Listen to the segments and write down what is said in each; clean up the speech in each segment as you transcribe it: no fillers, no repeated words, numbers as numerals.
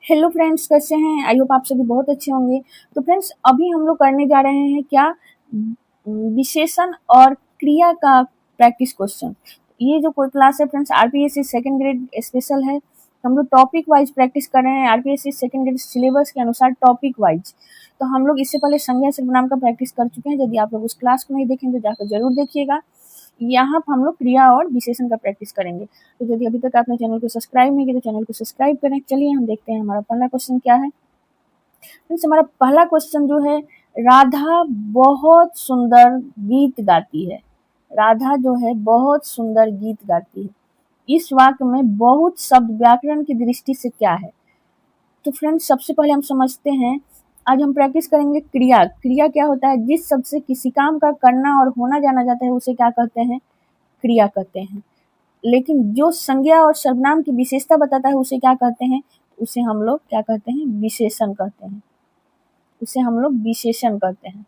Hello friends, कैसे हैं? I hope आप सभी बहुत अच्छे होंगे। तो फ्रेंड्स, अभी हम लोग करने जा रहे हैं क्या, विशेषण और क्रिया का प्रैक्टिस क्वेश्चन। ये जो कोई क्लास है friends, RPSC second grade special है। तो हम लोग टॉपिक वाइज प्रैक्टिस कर रहे हैं, आरपीएससी सेकंड ग्रेड सिलेबस के अनुसार टॉपिक वाइज। तो हम लोग इससे पहले संज्ञा सर्वनाम का प्रैक्टिस कर चुके हैं। यदि आप लोग उस क्लास को नहीं देखें तो जाकर जरूर देखिएगा। यहाँ पर हम लोग क्रिया और विशेषण का प्रैक्टिस करेंगे। तो यदि अभी तक आपने चैनल को सब्सक्राइब नहीं किया तो चैनल को सब्सक्राइब करें। चलिए हम देखते हैं हमारा पहला क्वेश्चन क्या है। फ्रेंड्स, हमारा पहला क्वेश्चन जो है, राधा बहुत सुंदर गीत गाती है। राधा जो है बहुत सुंदर गीत गाती है। इस वाक्य में बहुत शब्द व्याकरण की दृष्टि से क्या है? तो फ्रेंड्स, सबसे पहले हम समझते हैं। आज हम प्रैक्टिस करेंगे क्रिया। क्रिया क्या होता है? जिस शब्द से किसी काम का करना और होना जाना जाता है उसे क्या कहते हैं? क्रिया कहते हैं। लेकिन जो संज्ञा और सर्वनाम की विशेषता बताता है उसे क्या कहते हैं? उसे हम लोग क्या कहते हैं? विशेषण कहते हैं। उसे हम लोग विशेषण कहते हैं।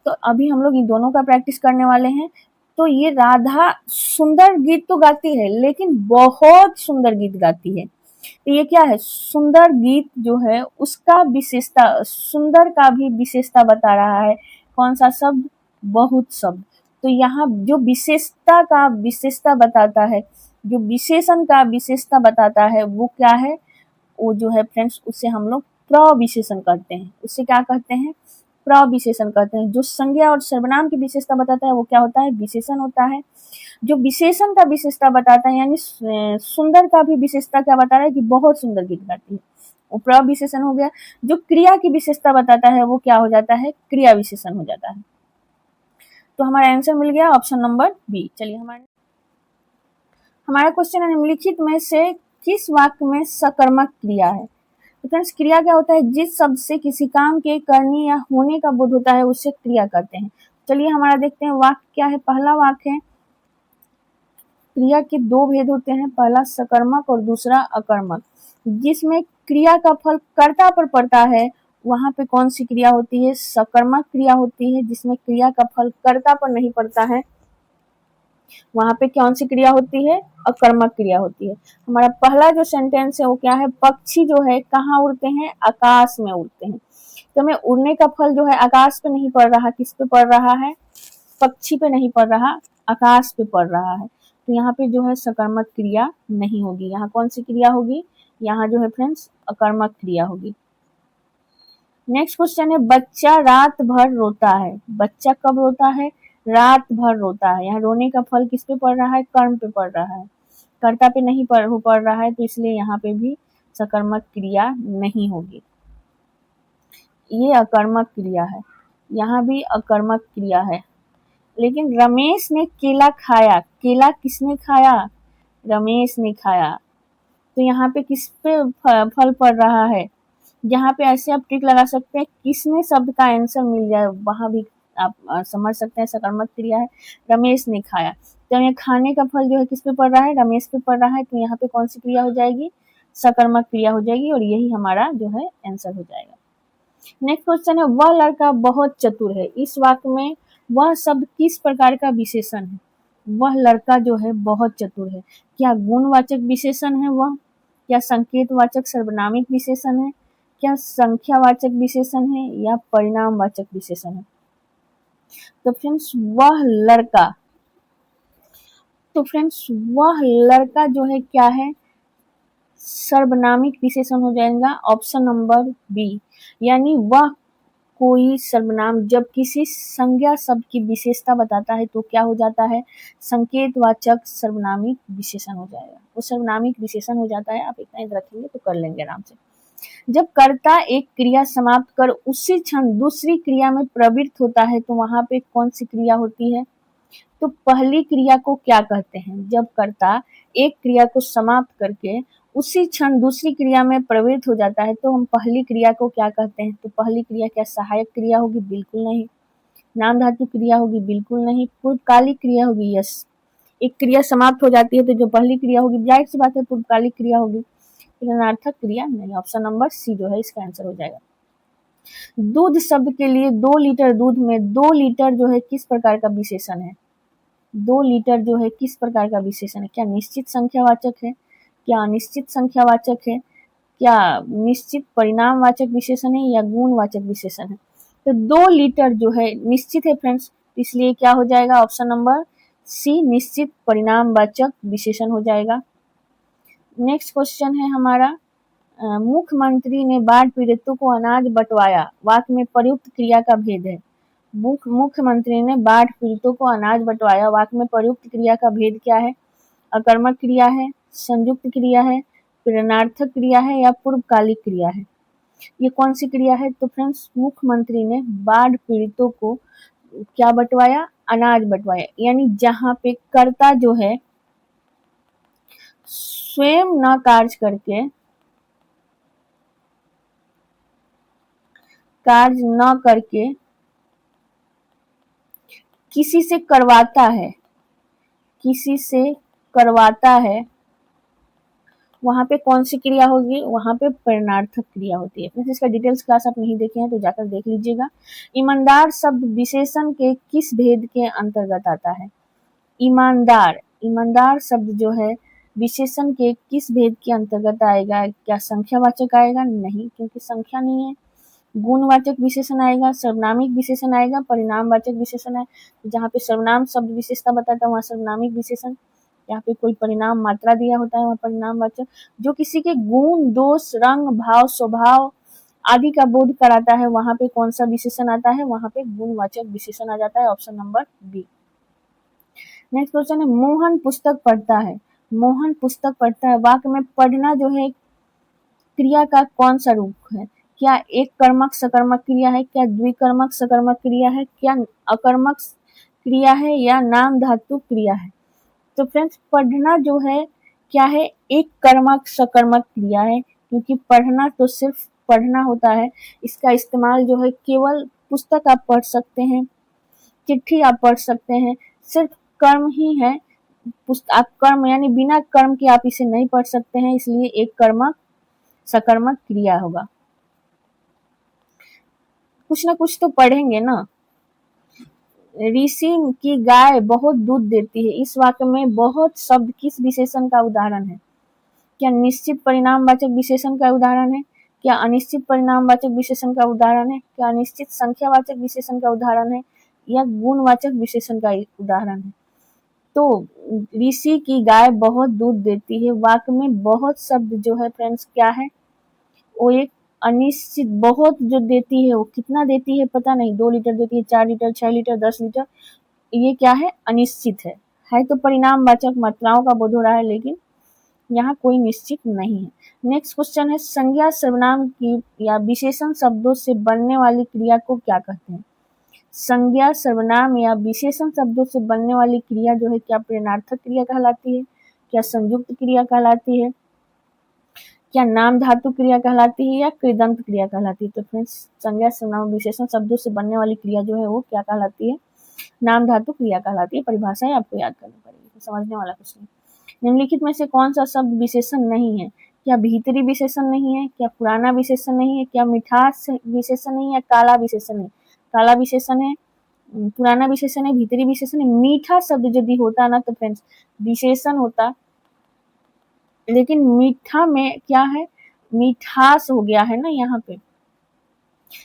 तो अभी हम लोग इन दोनों का प्रैक्टिस करने वाले हैं। तो ये राधा सुंदर गीत तो गाती है, लेकिन बहुत सुंदर गीत गाती है। तो ये क्या है? सुंदर गीत जो है उसका विशेषता, सुंदर का भी विशेषता बता रहा है। कौन सा शब्द? बहुत शब्द। तो यहाँ जो विशेषता का विशेषता बताता है, जो विशेषण का विशेषता बताता है, वो क्या है? वो जो है फ्रेंड्स, उसे हम लोग प्रविशेषण कहते हैं। उसे क्या कहते हैं? प्रविशेषण कहते हैं। जो संज्ञा और सर्वनाम की विशेषता बताता है वो क्या होता है? विशेषण होता है। जो विशेषण का विशेषता बताता है, यानी सुंदर का भी विशेषता क्या बता रहा है? कि बहुत सुंदर गीत गाती है, वो प्रविशेषण हो गया। जो क्रिया की विशेषता बताता है वो क्या हो जाता है? क्रिया विशेषण हो जाता है। तो हमारा आंसर मिल गया ऑप्शन नंबर बी। चलिए हमारा क्वेश्चन है, निम्नलिखित में से किस वाक्य में सकर्मक क्रिया है? तो फ्रेंड्स, क्रिया क्या होता है? जिस शब्द से किसी काम के करने या होने का बोध होता है उसे क्रिया कहते हैं। चलिए हमारा देखते हैं वाक्य क्या है। पहला वाक्य है, क्रिया के दो भेद होते हैं, पहला सकर्मक और दूसरा अकर्मक। जिसमें क्रिया का फल कर्ता पर पड़ता है वहां पे कौन सी क्रिया होती है? सकर्मक क्रिया होती है। जिसमें क्रिया का फल कर्ता पर नहीं पड़ता है वहां पे कौन सी क्रिया होती है? अकर्मक क्रिया होती है। हमारा पहला जो सेंटेंस है वो क्या है? पक्षी जो है कहाँ उड़ते हैं? आकाश में उड़ते हैं। तो हमें उड़ने का फल जो है आकाश पे नहीं पड़ रहा, किस पे पड़ रहा है? पक्षी पे नहीं पड़ रहा, आकाश पे पड़ रहा है। तो यहाँ पे जो है सकर्मक क्रिया नहीं होगी। यहाँ कौन सी क्रिया होगी? यहाँ जो है फ्रेंड्स अकर्मक क्रिया होगी। नेक्स्ट क्वेश्चन है, बच्चा रात भर रोता है। बच्चा कब रोता है? रात भर रोता है। यहाँ रोने का फल किस पे पड़ रहा है? कर्म पे पड़ रहा है, कर्ता पे नहीं पड़ रहा है। तो इसलिए यहाँ पे भी सकर्मक क्रिया नहीं होगी। ये अकर्मक क्रिया है, यहाँ भी अकर्मक क्रिया है। लेकिन रमेश ने केला खाया। केला किसने खाया? रमेश ने खाया। तो यहाँ पे किस पे फल पड़ रहा है? यहाँ पे ऐसे आप ट्रिक लगा सकते हैं, किसने शब्द का आंसर मिल जाए वहां भी आप समझ सकते हैं सकर्मक क्रिया है। रमेश ने खाया, तो ये खाने का फल जो है किस पे पड़ रहा है? रमेश पे पड़ रहा है। तो यहाँ पे कौन सी क्रिया हो जाएगी? सकर्मक क्रिया हो जाएगी, और यही हमारा जो है आंसर हो जाएगा। नेक्स्ट क्वेश्चन है, वह लड़का बहुत चतुर है। इस वाक्य में वह शब्द किस प्रकार का विशेषण है? वह लड़का जो है बहुत चतुर है। क्या गुणवाचक विशेषण है वह? क्या संकेतवाचक सर्वनामिक विशेषण है? क्या संख्यावाचक विशेषण है? या परिणामवाचक विशेषण है? तो फ्रेंड्स वह लड़का जो है क्या है? सर्वनामिक विशेषण हो जाएगा ऑप्शन नंबर बी। यानी वह कोई सर्वनाम जब किसी संज्ञा शब्द की विशेषता बताता है तो क्या हो जाता है? संकेतवाचक सर्वनामिक विशेषण हो जाएगा, वो सर्वनामिक विशेषण हो जाता है। आप इतना याद रखेंगे तो कर लेंगे आराम से। जब कर्ता एक क्रिया समाप्त कर उसी क्षण दूसरी क्रिया में प्रवृत्त होता है तो वहां पे कौन सी क्रिया होती है? तो पहली क्रिया को क्या कहते हैं? जब कर्ता एक क्रिया को समाप्त करके उसी क्षण दूसरी क्रिया में प्रवृत्त हो जाता है तो हम पहली क्रिया को क्या कहते हैं? तो पहली क्रिया क्या सहायक क्रिया होगी? बिल्कुल नहीं। नाम धातु क्रिया होगी? बिल्कुल नहीं। पूर्वकालिक क्रिया होगी? यस। एक क्रिया समाप्त हो जाती है तो जो पहली क्रिया होगी जाहिर सी बात है पूर्वकालिक क्रिया होगी। अनर्थक क्रिया नहीं। ऑप्शन नंबर सी जो है इसका आंसर हो जाएगा। दूध शब्द के लिए 2 लीटर दूध में 2 लीटर जो है किस प्रकार का विशेषण है? 2 लीटर जो है किस प्रकार का विशेषण है? क्या निश्चित संख्यावाचक है? क्या अनिश्चित संख्यावाचक है? क्या निश्चित परिणामवाचक विशेषण है या गुणवाचक विशेषण है? तो 2 लीटर जो है निश्चित है फ्रेंड्स, इसलिए क्या हो जाएगा ऑप्शन नंबर सी निश्चित परिणामवाचक विशेषण हो जाएगा। नेक्स्ट क्वेश्चन है हमारा, मुख्यमंत्री ने बाढ़ पीड़ितों को अनाज बंटवाया, वाक्य में प्रयुक्त क्रिया का भेद है। मुख्यमंत्री ने बाढ़ पीड़ितों को अनाज बंटवाया, वाक्य में प्रयुक्त क्रिया का भेद क्या है? अकर्मक क्रिया है, संयुक्त क्रिया है, प्रेरणार्थक क्रिया है या पूर्वकालिक क्रिया है? ये कौन सी क्रिया है? तो फ्रेंड्स मुख्यमंत्री ने बाढ़ पीड़ितों को क्या बंटवाया? अनाज बंटवाया, यानी जहां पे कर्ता जो है स्वयं न कार्य करके किसी से करवाता है, वहां पे कौन सी क्रिया होगी? वहां पे प्रेरणार्थक क्रिया होती है। फिर इसका डिटेल्स क्लास आप नहीं देखे हैं तो जाकर देख लीजिएगा। ईमानदार शब्द विशेषण के किस भेद के अंतर्गत आता है? ईमानदार शब्द जो है विशेषण के किस भेद के अंतर्गत आएगा? क्या संख्यावाचक आएगा? नहीं, क्योंकि संख्या नहीं है। गुणवाचक विशेषण आएगा, सर्वनामिक विशेषण आएगा, परिणामवाचक विशेषण है। जहाँ पे सर्वनाम शब्द विशेषता बताता है वहाँ सर्वनामिक विशेषण, यहाँ पे कोई परिणाम मात्रा दिया होता है वहाँ परिणामवाचक। जो किसी के गुण, दोष, रंग, भाव, स्वभाव आदि का बोध कराता है वहाँ पे कौन सा विशेषण आता है? वहाँ पे गुणवाचक विशेषण आ जाता है, option number B. Next question है, मोहन पुस्तक पढ़ता है। मोहन पुस्तक पढ़ता है, वाक्य में पढ़ना जो है क्रिया का कौन सा रूप है? क्या एक कर्मक सकर्मक क्रिया है? क्या द्विकर्मक सकर्मक क्रिया है? क्या अकर्मक क्रिया है या नाम धातु क्रिया है? तो फ्रेंड्स पढ़ना जो है क्या है? एक कर्मक सकर्मक क्रिया है, क्योंकि पढ़ना तो सिर्फ पढ़ना होता है। इसका इस्तेमाल जो है केवल पुस्तक आप पढ़ सकते हैं, चिट्ठी आप पढ़ सकते हैं, सिर्फ कर्म ही है। आप कर्म यानी बिना कर्म के आप इसे नहीं पढ़ सकते हैं, इसलिए एक कर्मक सकर्मक क्रिया होगा। कुछ ना कुछ तो पढ़ेंगे ना। ऋषि की गाय बहुत दूध देती है, इस वाक्य में बहुत शब्द किस विशेषण का उदाहरण है? क्या निश्चित परिणामवाचक विशेषण का उदाहरण है? क्या अनिश्चित परिणामवाचक विशेषण का उदाहरण है? क्या अनिश्चित संख्यावाचक विशेषण का उदाहरण है या गुणवाचक विशेषण का उदाहरण है? तो ऋषि की गाय बहुत दूध देती है, वाक्य में बहुत शब्द जो है फ्रेंड्स क्या है? वो एक अनिश्चित, बहुत जो देती है वो कितना देती है पता नहीं, 2 लीटर देती है, 4 लीटर, 6 लीटर, 10 लीटर, ये क्या है? अनिश्चित है तो परिणामवाचक मात्राओं का बोध हो रहा है, लेकिन यहाँ कोई निश्चित नहीं है। नेक्स्ट क्वेश्चन है, संज्ञा सर्वनाम की या विशेषण शब्दों से बनने वाली क्रिया को क्या कहते हैं? संज्ञा सर्वनाम या विशेषण शब्दों से बनने वाली क्रिया जो है क्या प्रेरणार्थक क्रिया कहलाती है? क्या संयुक्त क्रिया कहलाती है? क्या नाम धातु क्रिया कहलाती है या कृदंत क्रिया कहलाती है? तो फ्रेंड्स संज्ञा सर्वनाम विशेषण शब्दों से बनने वाली क्रिया जो है वो क्या कहलाती है? नाम धातु क्रिया कहलाती है। परिभाषाएं आपको याद करनी पड़ेगी, तो समझने वाला कुछ नहीं। निम्नलिखित में से कौन सा शब्द विशेषण नहीं है? क्या भीतरी विशेषण नहीं है? क्या पुराना विशेषण नहीं है? क्या मिठास विशेषण नहीं है? काला विशेषण है? काला विशेषण है, पुराना विशेषण है, भीतरी विशेषण है। मीठा शब्द यदि होता ना तो फ्रेंड्स विशेषण होता, लेकिन मीठा में क्या है? मिठास हो गया है ना यहाँ पे,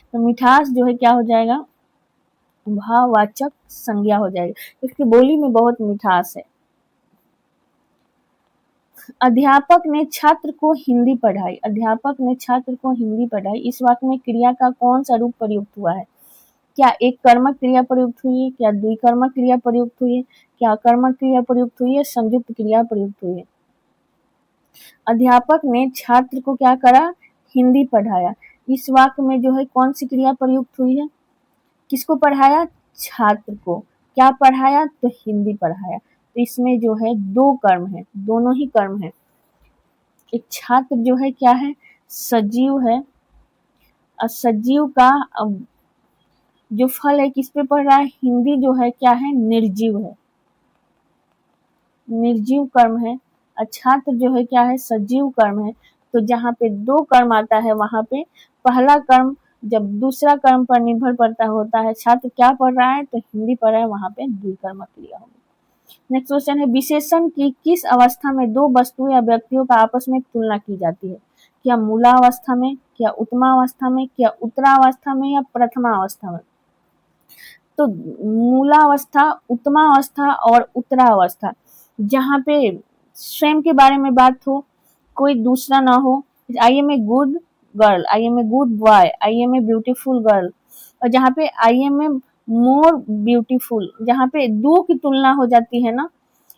तो मिठास जो है क्या हो जाएगा? भाववाचक संज्ञा हो जाएगी, इसकी बोली में बहुत मिठास है। अध्यापक ने छात्र को हिंदी पढ़ाई। अध्यापक ने छात्र को हिंदी पढ़ाई, इस वाक्य में क्रिया का कौन सा रूप प्रयुक्त हुआ है? क्या एक कर्मक क्रिया प्रयुक्त हुई है? क्या द्विकर्मक क्रिया प्रयुक्त हुई है? क्या अकर्मक क्रिया प्रयुक्त हुई है? संयुक्त क्रिया प्रयुक्त हुई है? अध्यापक ने छात्र को क्या करा? हिंदी पढ़ाया। इस वाक्य में जो है कौन सी क्रिया प्रयुक्त हुई है? किसको पढ़ाया? छात्र को। क्या पढ़ाया? तो हिंदी पढ़ाया। तो इसमें जो है 2 कर्म है, दोनों ही कर्म है। एक छात्र जो है क्या है? सजीव है, और सजीव का जो फल है किस पे पड़ रहा है? हिंदी जो है क्या है? निर्जीव है, निर्जीव कर्म है। और छात्र जो है क्या है? सजीव कर्म है। तो जहाँ पे 2 कर्म आता है वहां पे पहला कर्म जब दूसरा कर्म पर निर्भर पड़ता होता है, छात्र क्या पढ़ रहा है? तो हिंदी पढ़ रहा है, वहां पे द्विकर्मक क्रिया होगी। नेक्स्ट क्वेश्चन है, विशेषण की किस अवस्था में 2 वस्तुओं या व्यक्तियों का आपस में तुलना की जाती है? क्या मूलावस्था में, क्या उत्तमावस्था में, क्या उत्तरावस्था में या प्रथमावस्था में? तो मूलावस्था, उत्तमावस्था और उत्तरावस्था, जहाँ पे स्वयं के बारे में बात हो, कोई दूसरा ना हो, I am a good girl, I am a good boy, I am a beautiful girl, और जहाँ पे आई एम ए मोर ब्यूटीफुल, जहाँ पे दो की तुलना हो जाती है ना,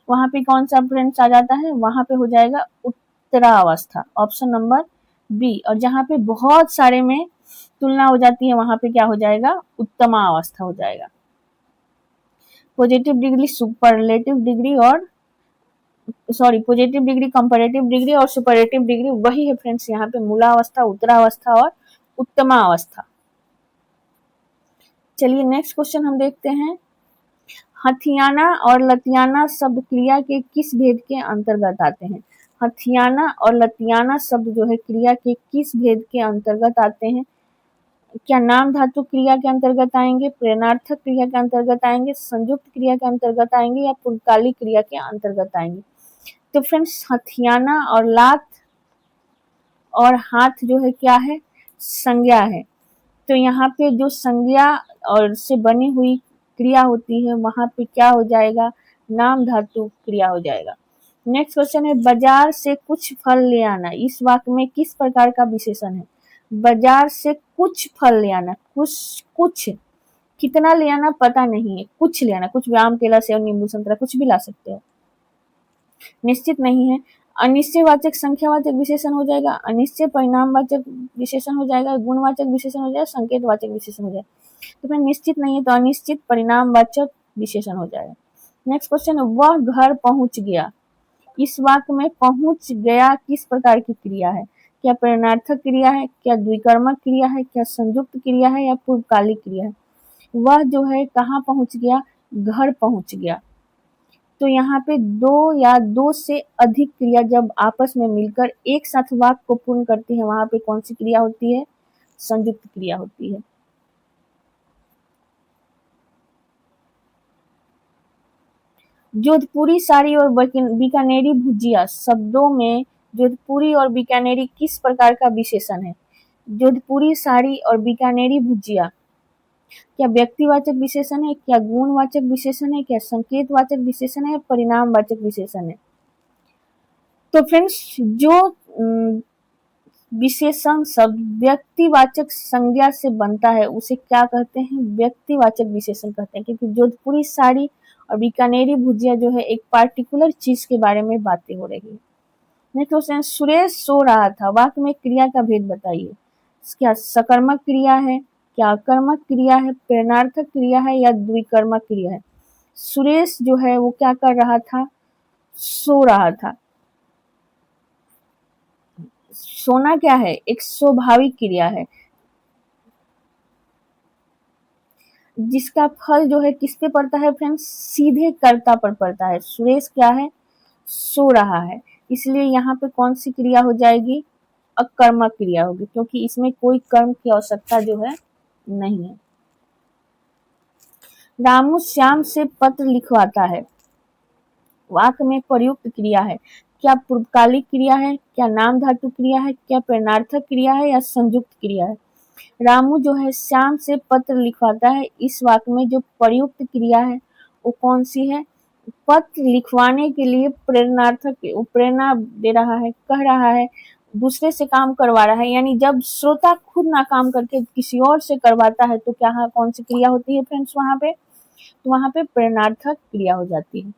वहां पे कौन सा फ्रेंड्स आ जाता है, वहां पे हो जाएगा उत्तरावस्था, ऑप्शन नंबर बी। और जहाँ पे बहुत सारे में तुलना हो जाती है वहां पे क्या हो जाएगा, उत्तमावस्था हो जाएगा। पॉजिटिव डिग्री, सुपरलेटिव डिग्री और पॉजिटिव डिग्री, कंपैरेटिव डिग्री और सुपरलेटिव डिग्री वही है फ्रेंड्स यहाँ पे, मूलावस्था, उत्तरावस्था और उत्तमावस्था। चलिए नेक्स्ट क्वेश्चन हम देखते हैं। हथियाना और लतियाना शब्द क्रिया के किस भेद के अंतर्गत आते हैं? हथियाना और लतियाना शब्द जो है क्रिया के किस भेद के अंतर्गत आते हैं? क्या नाम धातु क्रिया के अंतर्गत आएंगे, प्रेरणार्थक क्रिया के अंतर्गत आएंगे, संयुक्त क्रिया के अंतर्गत आएंगे या पूर्वकालिक क्रिया के अंतर्गत आएंगे? तो फ्रेंड्स हथियाना और लात और हाथ जो है क्या है, संज्ञा है। तो यहाँ पे जो संज्ञा और से बनी हुई क्रिया होती है वहां पे क्या हो जाएगा, नाम धातु क्रिया हो जाएगा। नेक्स्ट क्वेश्चन है, बाजार से कुछ फल ले आना इस वाक्य में किस प्रकार का विशेषण है? बाजार से कुछ फल ले आना, कुछ कितना ले आना पता नहीं है, कुछ ले आना, कुछ आम केला सेब नींबू संतरा कुछ भी ला सकते हो, निश्चित नहीं है। अनिश्चयवाचक संख्यावाचक विशेषण हो जाएगा, अनिश्चय परिणामवाचक विशेषण हो जाएगा, गुणवाचक विशेषण हो जाएगा, संकेतवाचक विशेषण हो जाएगा। तो फिर निश्चित नहीं है तो अनिश्चित परिणामवाचक विशेषण हो जाएगा। नेक्स्ट क्वेश्चन, वह घर पहुंच गया इस वाक्य में पहुंच गया किस प्रकार की क्रिया है? क्या प्रेरणार्थक क्रिया है, क्या द्विकर्मक क्रिया है, क्या संयुक्त क्रिया है या पूर्वकालिक क्रिया है? वह जो है कहाँ पहुंच गया, घर पहुंच गया। तो यहाँ पे दो या दो से अधिक क्रिया जब आपस में मिलकर एक साथ वाक्य को पूर्ण करती है वहां पे कौन सी क्रिया होती है, संयुक्त क्रिया होती है। जोधपुरी साड़ी और बीकानेरी भुजिया शब्दों में जोधपुरी और बीकानेरी किस प्रकार का विशेषण है? जोधपुरी साड़ी और बीकानेरी भुजिया क्या व्यक्तिवाचक विशेषण है, क्या गुणवाचक विशेषण है, क्या संकेतवाचक विशेषण है, परिणामवाचक विशेषण है? तो फ्रेंड्स जो विशेषण शब्द व्यक्तिवाचक संज्ञा से बनता है उसे क्या कहते हैं, व्यक्तिवाचक विशेषण कहते हैं, क्योंकि जोधपुरी साड़ी और बीकानेरी भुजिया जो है एक पार्टिकुलर चीज के बारे में बातें हो रही है। नेक्स्ट क्वेश्चन, सुरेश सो रहा था वाक्य में क्रिया का भेद बताइए। क्या सकर्मक क्रिया है, क्या अकर्मक क्रिया है, प्रेरणार्थक क्रिया है या द्विकर्मक क्रिया है? सुरेश जो है वो क्या कर रहा था, सो रहा था। सोना क्या है, एक स्वाभाविक क्रिया है जिसका फल जो है किस पे पड़ता है फ्रेंड्स, सीधे कर्ता पर पड़ता है। सुरेश क्या है, सो रहा है, इसलिए यहाँ पे कौन सी क्रिया हो जाएगी, अकर्मक क्रिया होगी, क्योंकि इसमें कोई कर्म की आवश्यकता जो है नहीं है। रामू श्याम से पत्र लिखवाता है वाक्य में प्रयुक्त क्रिया है, क्या पूर्वकालिक क्रिया है, क्या नाम धातु क्रिया है, क्या प्रेरणार्थक क्रिया है या संयुक्त क्रिया है? रामू जो है श्याम से पत्र लिखवाता है इस वाक्य में जो प्रयुक्त क्रिया है वो कौन सी है, पत्र लिखवाने के लिए प्रेरणार्थक, प्रेरणा दे रहा है, कह रहा है, दूसरे से काम करवा रहा है, यानी जब श्रोता खुद ना काम करके किसी और से करवाता है तो क्या कौन सी क्रिया होती है फ्रेंड्स वहां पे, तो वहां पे प्रेरणार्थक क्रिया हो जाती है।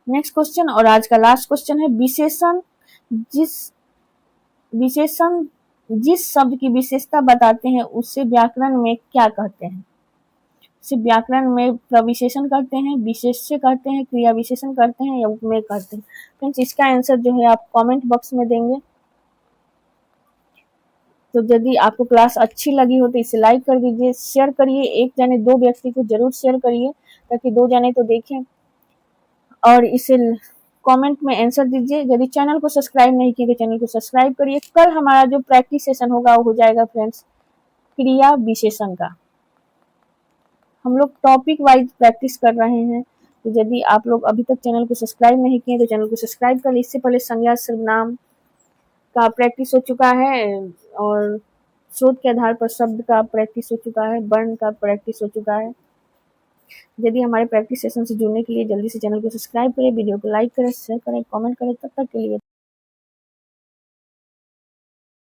नेक्स्ट क्वेश्चन और आज का लास्ट क्वेश्चन है, विशेषण जिस शब्द की विशेषता बताते हैं उसे व्याकरण में क्या कहते हैं? उसे व्याकरण में प्रविशेषण कहते हैं, विशेष्य कहते हैं, क्रिया विशेषण कहते हैं या उपमेय कहते हैं? फ्रेंड्स इसका आंसर जो है आप कमेंट बॉक्स में देंगे। तो यदि आपको क्लास अच्छी लगी हो तो इसे लाइक कर दीजिए, शेयर करिए, एक जने दो व्यक्ति को जरूर शेयर करिए ताकि दो जने तो देखें, और इसे कमेंट में आंसर दीजिए। यदि चैनल को सब्सक्राइब नहीं किए तो चैनल को सब्सक्राइब करिए। कल हमारा जो प्रैक्टिस सेशन होगा वो हो जाएगा फ्रेंड्स क्रिया विशेषण का, हम लोग टॉपिक वाइज प्रैक्टिस कर रहे हैं। तो यदि आप लोग अभी तक चैनल को सब्सक्राइब नहीं किए तो चैनल को सब्सक्राइब कर लीजिए। इससे पहले संज्ञा सर्वनाम का प्रैक्टिस हो चुका है और शोध के आधार पर शब्द का प्रैक्टिस हो चुका है, वर्ण का प्रैक्टिस हो चुका है। यदि हमारे प्रैक्टिस सेशन से जुड़ने के लिए जल्दी से चैनल को सब्सक्राइब करें, वीडियो को लाइक करें, शेयर करें, कमेंट करें। तब तक के लिए